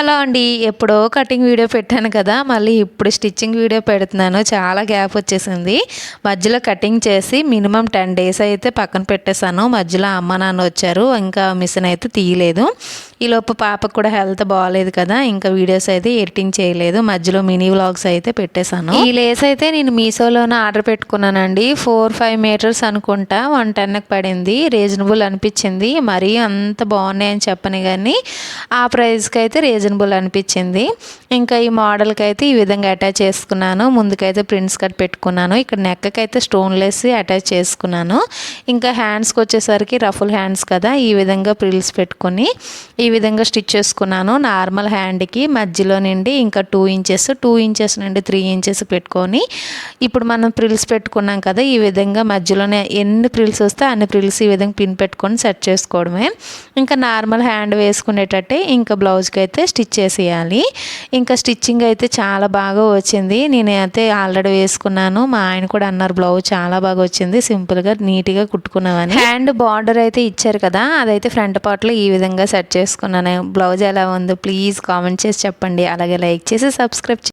Hello అండి. ఎప్పుడో cutting video పెట్టాను కదా, మళ్ళీ ఇప్పుడు స్టిచ్చింగ్ వీడియో పెడుతున్నాను. చాలా గ్యాప్ వచ్చేసింది. మధ్యలో కటింగ్ చేసి మినిమం 10 డేస్ అయితే పక్కన పెట్టేశాను. మధ్యలో అమ్మ నాన్న వచ్చారు, ఇంకా మిషన్ అయితే తీయలేదు. ఈలోపు పాపకు కూడా హెల్త్ బాగాలేదు కదా, ఇంకా వీడియోస్ అయితే ఎడిటింగ్ చేయలేదు. మధ్యలో మినీ వ్లాగ్స్ అయితే పెట్టేశాను. ఈ లేస్ అయితే నేను మీషోలోనే ఆర్డర్ పెట్టుకున్నానండి. 4-5 మీటర్స్ అనుకుంటా, 110కి పడింది. రీజనబుల్ అనిపించింది. మరీ అంత బాగున్నాయని చెప్పను కానీ ఆ ప్రైస్కి అయితే రీజనబుల్ అనిపించింది. ఇంకా ఈ మోడల్కి అయితే ఈ విధంగా అటాచ్ చేసుకున్నాను. ముందుకైతే ప్రింట్స్ కట్ పెట్టుకున్నాను. ఇక్కడ నెక్కకి అయితే స్టోన్లెస్ అటాచ్ చేసుకున్నాను. ఇంకా హ్యాండ్స్కి వచ్చేసరికి రఫుల్ హ్యాండ్స్ కదా, ఈ విధంగా ప్రిల్స్ పెట్టుకొని ఈ విధంగా స్టిచ్ చేసుకున్నాను. నార్మల్ హ్యాండ్కి మధ్యలో నుండి ఇంకా 2 ఇంచెస్ నుండి 3 ఇంచెస్ పెట్టుకొని ఇప్పుడు మనం ప్రిల్స్ పెట్టుకున్నాం కదా, ఈ విధంగా మధ్యలోనే ఎన్ని ప్రిల్స్ వస్తే అన్ని ప్రిల్స్ ఈ విధంగా పిన్ పెట్టుకొని సెట్ చేసుకోవడమే. ఇంకా నార్మల్ హ్యాండ్ వేసుకునేటట్టే ఇంకా బ్లౌజ్కి అయితే స్టిచ్ చేసేయాలి. ఇంకా స్టిచ్చింగ్ అయితే చాలా బాగా వచ్చింది. నేనైతే ఆల్రెడీ వేసుకున్నాను. మా ఆయన కూడా అన్నారు బ్లౌజ్ చాలా బాగా వచ్చింది, సింపుల్గా నీట్గా కుట్టుకున్నామని. హ్యాండ్ బార్డర్ అయితే ఇచ్చారు కదా, అదైతే ఫ్రంట్ పార్ట్లో ఈ విధంగా సెట్ చేసుకున్నాను. బ్లౌజ్ ఎలా ఉందో ప్లీజ్ కామెంట్ చేసి చెప్పండి. అలాగే లైక్ చేసి సబ్స్క్రైబ్